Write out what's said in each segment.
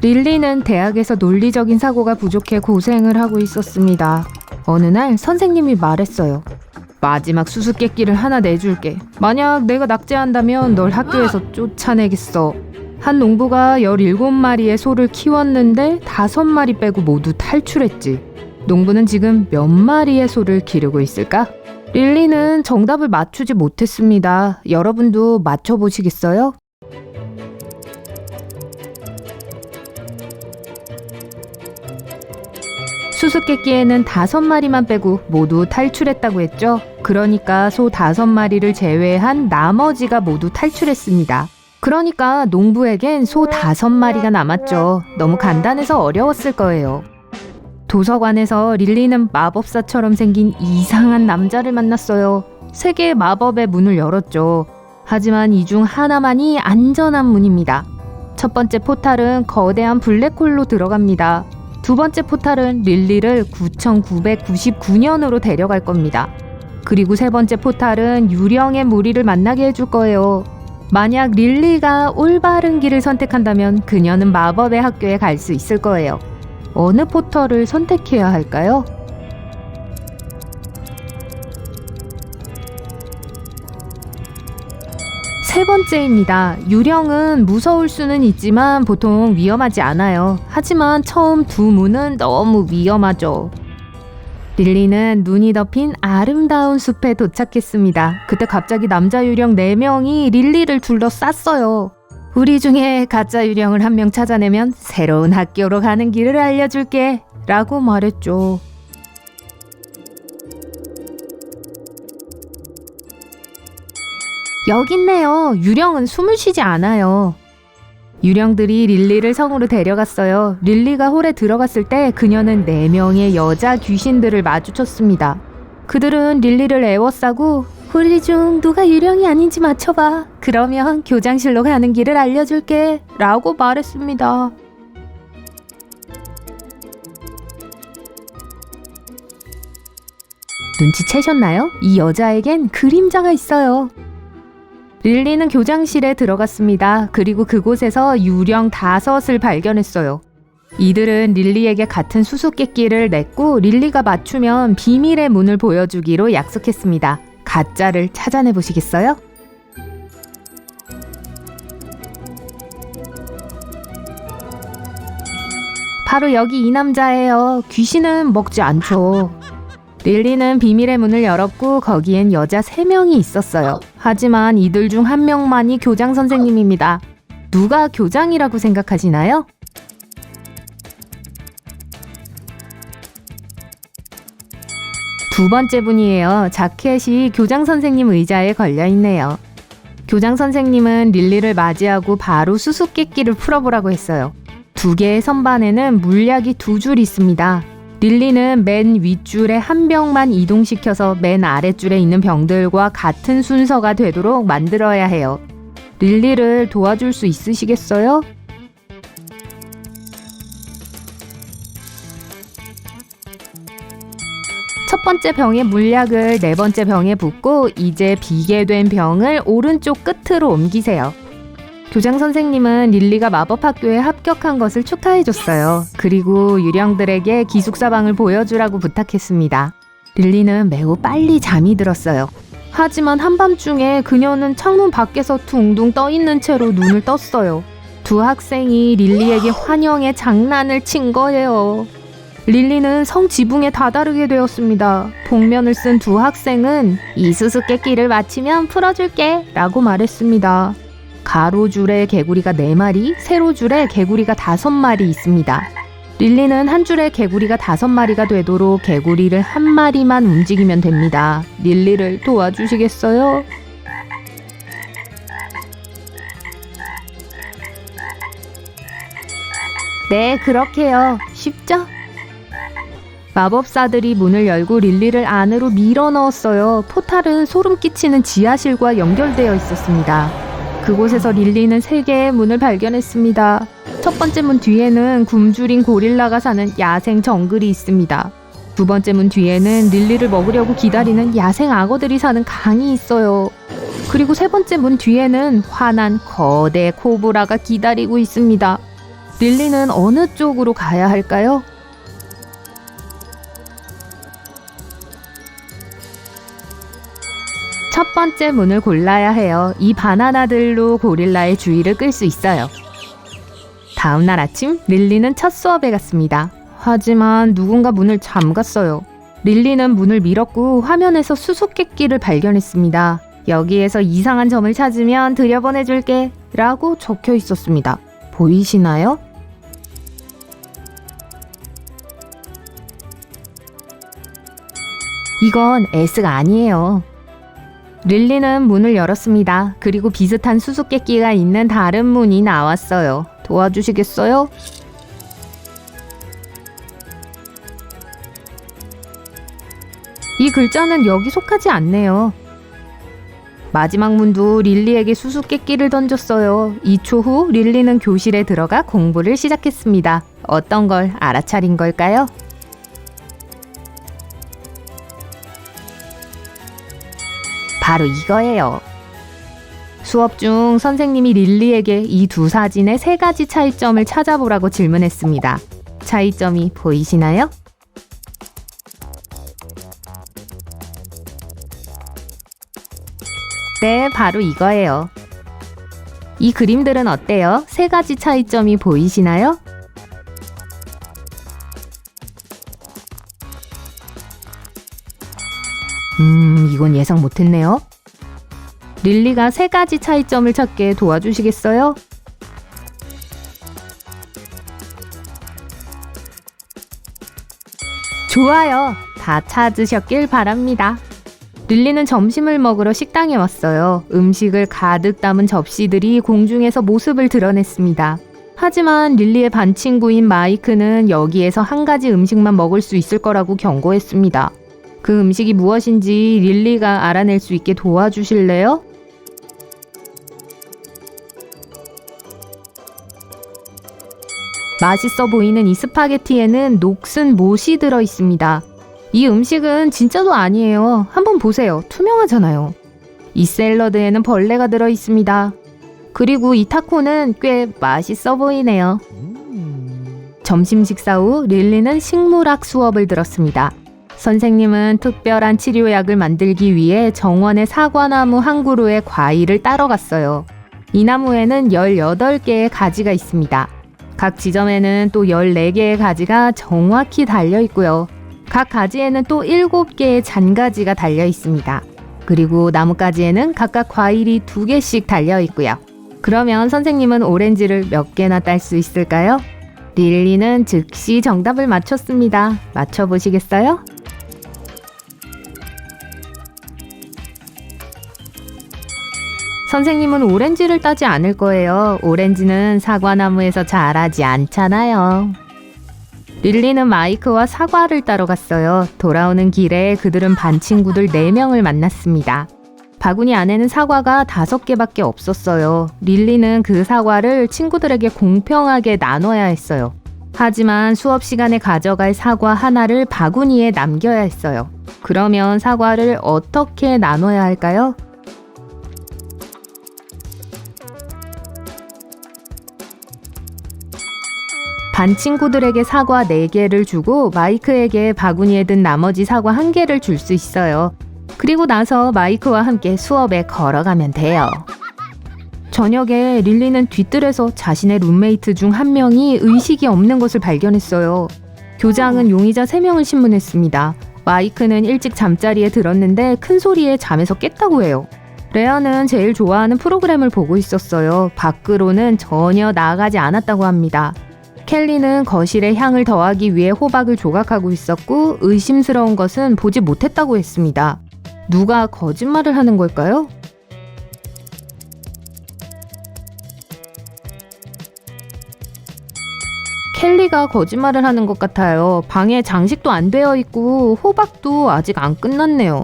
릴리는 대학에서 논리적인 사고가 부족해 고생을 하고 있었습니다. 어느 날 선생님이 말했어요. 마지막 수수께끼를 하나 내줄게. 만약 내가 낙제한다면 널 학교에서 쫓아내겠어. 한 농부가 17마리의 소를 키웠는데 5마리 빼고 모두 탈출했지. 농부는 지금 몇 마리의 소를 기르고 있을까? 릴리는 정답을 맞추지 못했습니다. 여러분도 맞춰보시겠어요? 수수께끼에는 5마리만 빼고 모두 탈출했다고 했죠. 그러니까 소 5마리를 제외한 나머지가 모두 탈출했습니다. 그러니까 농부에겐 소 5마리가 남았죠. 너무 간단해서 어려웠을 거예요. 도서관에서 릴리는 마법사처럼 생긴 이상한 남자를 만났어요. 3개의 마법의 문을 열었죠. 하지만 이 중 하나만이 안전한 문입니다. 첫 번째 포탈은 거대한 블랙홀로 들어갑니다. 두 번째 포탈은 릴리를 9999년으로 데려갈 겁니다. 그리고 세 번째 포탈은 유령의 무리를 만나게 해줄 거예요. 만약 릴리가 올바른 길을 선택한다면 그녀는 마법의 학교에 갈 수 있을 거예요. 어느 포털을 선택해야 할까요? 세 번째입니다. 유령은 무서울 수는 있지만 보통 위험하지 않아요. 하지만 처음 두 문은 너무 위험하죠. 릴리는 눈이 덮인 아름다운 숲에 도착했습니다. 그때 갑자기 남자 유령 4명이 릴리를 둘러쌌어요. 우리 중에 가짜 유령을 1명 찾아내면 새로운 학교로 가는 길을 알려줄게 라고 말했죠. 여기 있네요. 유령은 숨을 쉬지 않아요. 유령들이 릴리를 성으로 데려갔어요. 릴리가 홀에 들어갔을 때 그녀는 4명의 여자 귀신들을 마주쳤습니다. 그들은 릴리를 애워싸고 우리 중 누가 유령이 아닌지 맞춰봐. 그러면 교장실로 가는 길을 알려줄게 라고 말했습니다. 눈치채셨나요? 이 여자에겐 그림자가 있어요. 릴리는 교장실에 들어갔습니다. 그리고 그곳에서 유령 5을 발견했어요. 이들은 릴리에게 같은 수수께끼를 냈고 릴리가 맞추면 비밀의 문을 보여주기로 약속했습니다. 가짜를 찾아내 보시겠어요? 바로 여기 이 남자예요. 귀신은 먹지 않죠. 릴리는 비밀의 문을 열었고 거기엔 여자 3명이 있었어요. 하지만 이들 중 1명만이 교장 선생님입니다. 누가 교장이라고 생각하시나요? 두 번째 분이에요. 자켓이 교장 선생님 의자에 걸려있네요. 교장 선생님은 릴리를 맞이하고 바로 수수께끼를 풀어보라고 했어요. 2개의 선반에는 물약이 2줄 있습니다. 릴리는 맨 윗줄에 한 병만 이동시켜서 맨 아랫줄에 있는 병들과 같은 순서가 되도록 만들어야 해요. 릴리를 도와줄 수 있으시겠어요? 첫 번째 병의 물약을 4번째 병에 붓고 이제 비게 된 병을 오른쪽 끝으로 옮기세요. 교장 선생님은 릴리가 마법학교에 합격한 것을 축하해줬어요. 그리고 유령들에게 기숙사방을 보여주라고 부탁했습니다. 릴리는 매우 빨리 잠이 들었어요. 하지만 한밤중에 그녀는 창문 밖에서 둥둥 떠있는 채로 눈을 떴어요. 2 학생이 릴리에게 환영의 장난을 친 거예요. 릴리는 성 지붕에 다다르게 되었습니다. 복면을 쓴 2 학생은 이 수수께끼를 맞히면 풀어줄게 라고 말했습니다. 가로줄에 개구리가 4마리, 세로줄에 개구리가 5마리 있습니다. 릴리는 한 줄에 개구리가 5마리가 되도록 개구리를 1마리만 움직이면 됩니다. 릴리를 도와주시겠어요? 네, 그렇게요. 쉽죠? 마법사들이 문을 열고 릴리를 안으로 밀어 넣었어요. 포탈은 소름 끼치는 지하실과 연결되어 있었습니다. 그곳에서 릴리는 3개의 문을 발견했습니다. 첫 번째 문 뒤에는 굶주린 고릴라가 사는 야생 정글이 있습니다. 2번째 문 뒤에는 릴리를 먹으려고 기다리는 야생 악어들이 사는 강이 있어요. 그리고 3번째 문 뒤에는 화난 거대 코브라가 기다리고 있습니다. 릴리는 어느 쪽으로 가야 할까요? 첫 번째 문을 골라야 해요. 이 바나나들로 고릴라의 주의를 끌 수 있어요. 다음 날 아침 릴리는 첫 수업에 갔습니다. 하지만 누군가 문을 잠갔어요. 릴리는 문을 밀었고 화면에서 수수께끼를 발견했습니다. 여기에서 이상한 점을 찾으면 들여보내줄게 라고 적혀 있었습니다. 보이시나요? 이건 S가 아니에요. 릴리는 문을 열었습니다. 그리고 비슷한 수수께끼가 있는 다른 문이 나왔어요. 도와주시겠어요? 이 글자는 여기 속하지 않네요. 마지막 문도 릴리에게 수수께끼를 던졌어요. 2초 후 릴리는 교실에 들어가 공부를 시작했습니다. 어떤 걸 알아차린 걸까요? 바로 이거예요. 수업 중 선생님이 릴리에게 이 두 사진의 3가지 차이점을 찾아보라고 질문했습니다. 차이점이 보이시나요? 네, 바로 이거예요. 이 그림들은 어때요? 3가지 차이점이 보이시나요? 이건 예상 못했네요. 릴리가 3가지 차이점을 찾게 도와주시겠어요? 좋아요. 다 찾으셨길 바랍니다. 릴리는 점심을 먹으러 식당에 왔어요. 음식을 가득 담은 접시들이 공중에서 모습을 드러냈습니다. 하지만 릴리의 반 친구인 마이크는 여기에서 한 가지 음식만 먹을 수 있을 거라고 경고했습니다. 그 음식이 무엇인지 릴리가 알아낼 수 있게 도와주실래요? 맛있어 보이는 이 스파게티에는 녹슨 못이 들어 있습니다. 이 음식은 진짜도 아니에요. 한번 보세요. 투명하잖아요. 이 샐러드에는 벌레가 들어 있습니다. 그리고 이 타코는 꽤 맛있어 보이네요. 점심 식사 후 릴리는 식물학 수업을 들었습니다. 선생님은 특별한 치료약을 만들기 위해 정원의 사과나무 한 그루의 과일을 따러 갔어요. 이 나무에는 18개의 가지가 있습니다. 각 지점에는 또 14개의 가지가 정확히 달려 있고요. 각 가지에는 또 7개의 잔가지가 달려 있습니다. 그리고 나뭇가지에는 각각 과일이 2개씩 달려 있고요. 그러면 선생님은 오렌지를 몇 개나 딸 수 있을까요? 릴리는 즉시 정답을 맞췄습니다. 맞춰보시겠어요? 선생님은 오렌지를 따지 않을 거예요. 오렌지는 사과나무에서 자라지 않잖아요. 릴리는 마이크와 사과를 따러 갔어요. 돌아오는 길에 그들은 반 친구들 4명을 만났습니다. 바구니 안에는 사과가 5개밖에 없었어요. 릴리는 그 사과를 친구들에게 공평하게 나눠야 했어요. 하지만 수업 시간에 가져갈 사과 하나를 바구니에 남겨야 했어요. 그러면 사과를 어떻게 나눠야 할까요? 반 친구들에게 사과 4개를 주고 마이크에게 바구니에 든 나머지 사과 1개를 줄 수 있어요. 그리고 나서 마이크와 함께 수업에 걸어가면 돼요. 저녁에 릴리는 뒤뜰에서 자신의 룸메이트 중 한 명이 의식이 없는 것을 발견했어요. 교장은 용의자 3명을 신문했습니다. 마이크는 일찍 잠자리에 들었는데 큰 소리에 잠에서 깼다고 해요. 레아는 제일 좋아하는 프로그램을 보고 있었어요. 밖으로는 전혀 나가지 않았다고 합니다. 켈리는 거실에 향을 더하기 위해 호박을 조각하고 있었고 의심스러운 것은 보지 못했다고 했습니다. 누가 거짓말을 하는 걸까요? 켈리가 거짓말을 하는 것 같아요. 방에 장식도 안 되어 있고 호박도 아직 안 끝났네요.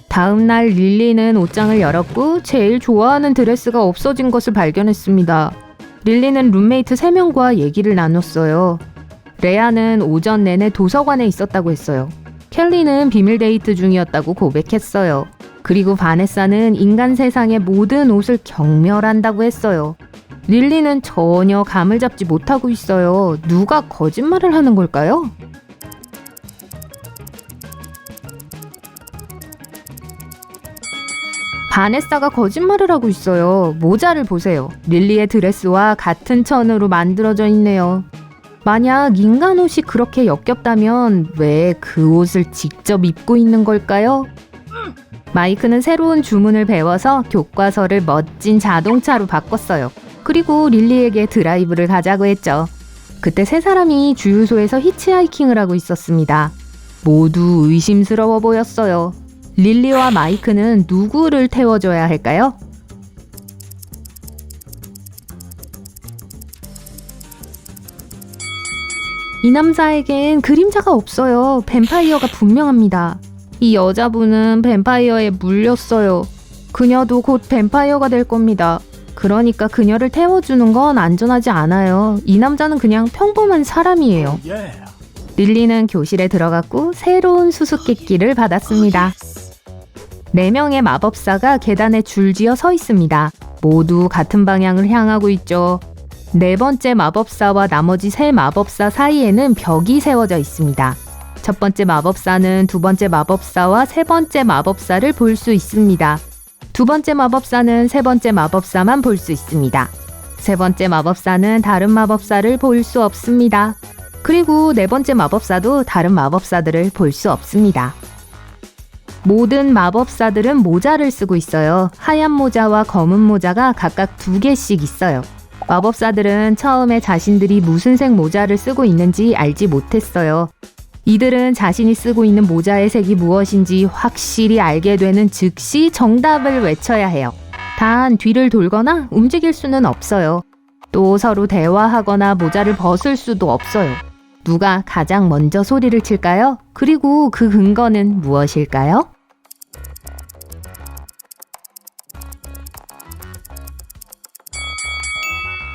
다음 날 릴리는 옷장을 열었고 제일 좋아하는 드레스가 없어진 것을 발견했습니다. 릴리는 룸메이트 3명과 얘기를 나눴어요. 레아는 오전 내내 도서관에 있었다고 했어요. 켈리는 비밀 데이트 중이었다고 고백했어요. 그리고 바네사는 인간 세상의 모든 옷을 경멸한다고 했어요. 릴리는 전혀 감을 잡지 못하고 있어요. 누가 거짓말을 하는 걸까요? 바네사가 거짓말을 하고 있어요. 모자를 보세요. 릴리의 드레스와 같은 천으로 만들어져 있네요. 만약 인간 옷이 그렇게 역겹다면 왜 그 옷을 직접 입고 있는 걸까요? 마이크는 새로운 주문을 배워서 교과서를 멋진 자동차로 바꿨어요. 그리고 릴리에게 드라이브를 가자고 했죠. 그때 세 사람이 주유소에서 히치하이킹을 하고 있었습니다. 모두 의심스러워 보였어요. 릴리와 마이크는 누구를 태워줘야 할까요? 이 남자에겐 그림자가 없어요. 뱀파이어가 분명합니다. 이 여자분은 뱀파이어에 물렸어요. 그녀도 곧 뱀파이어가 될 겁니다. 그러니까 그녀를 태워주는 건 안전하지 않아요. 이 남자는 그냥 평범한 사람이에요. 릴리는 교실에 들어갔고 새로운 수수께끼를 받았습니다. 4명의 마법사가 계단에 줄지어 서 있습니다. 모두 같은 방향을 향하고 있죠. 4번째 마법사와 나머지 3 마법사 사이에는 벽이 세워져 있습니다. 첫 번째 마법사는 두 번째 마법사와 세 번째 마법사를 볼 수 있습니다. 두 번째 마법사는 세 번째 마법사만 볼 수 있습니다. 세 번째 마법사는 다른 마법사를 볼 수 없습니다. 그리고 4번째 마법사도 다른 마법사들을 볼 수 없습니다. 모든 마법사들은 모자를 쓰고 있어요. 하얀 모자와 검은 모자가 각각 2개씩 있어요. 마법사들은 처음에 자신들이 무슨 색 모자를 쓰고 있는지 알지 못했어요. 이들은 자신이 쓰고 있는 모자의 색이 무엇인지 확실히 알게 되는 즉시 정답을 외쳐야 해요. 단 뒤를 돌거나 움직일 수는 없어요. 또 서로 대화하거나 모자를 벗을 수도 없어요. 누가 가장 먼저 소리를 칠까요? 그리고 그 근거는 무엇일까요?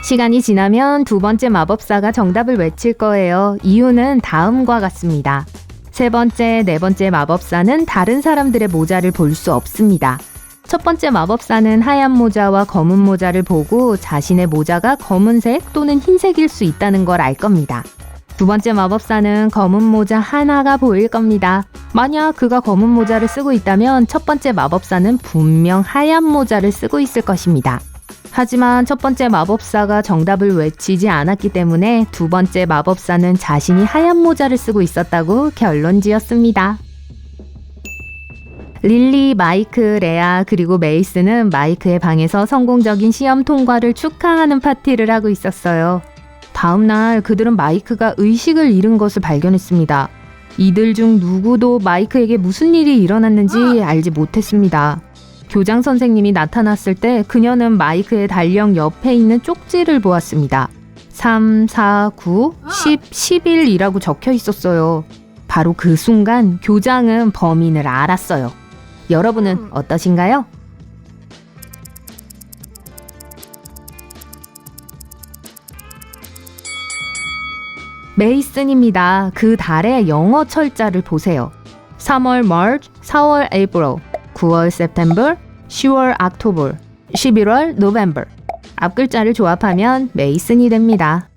시간이 지나면 두 번째 마법사가 정답을 외칠 거예요. 이유는 다음과 같습니다. 세 번째, 네 번째 마법사는 다른 사람들의 모자를 볼 수 없습니다. 첫 번째 마법사는 하얀 모자와 검은 모자를 보고 자신의 모자가 검은색 또는 흰색일 수 있다는 걸 알 겁니다. 두 번째 마법사는 검은 모자 하나가 보일 겁니다. 만약 그가 검은 모자를 쓰고 있다면 첫 번째 마법사는 분명 하얀 모자를 쓰고 있을 것입니다. 하지만 첫 번째 마법사가 정답을 외치지 않았기 때문에 두 번째 마법사는 자신이 하얀 모자를 쓰고 있었다고 결론 지었습니다. 릴리, 마이크, 레아 그리고 메이스는 마이크의 방에서 성공적인 시험 통과를 축하하는 파티를 하고 있었어요. 다음날 그들은 마이크가 의식을 잃은 것을 발견했습니다. 이들 중 누구도 마이크에게 무슨 일이 일어났는지 알지 못했습니다. 교장 선생님이 나타났을 때 그녀는 마이크의 달력 옆에 있는 쪽지를 보았습니다. 3, 4, 9, 10, 11이라고 적혀 있었어요. 바로 그 순간 교장은 범인을 알았어요. 여러분은 어떠신가요? 메이슨입니다. 그 달의 영어 철자를 보세요. 3월 March, 4월 April, 9월 September, 10월 October, 11월 November. 앞글자를 조합하면 메이슨이 됩니다.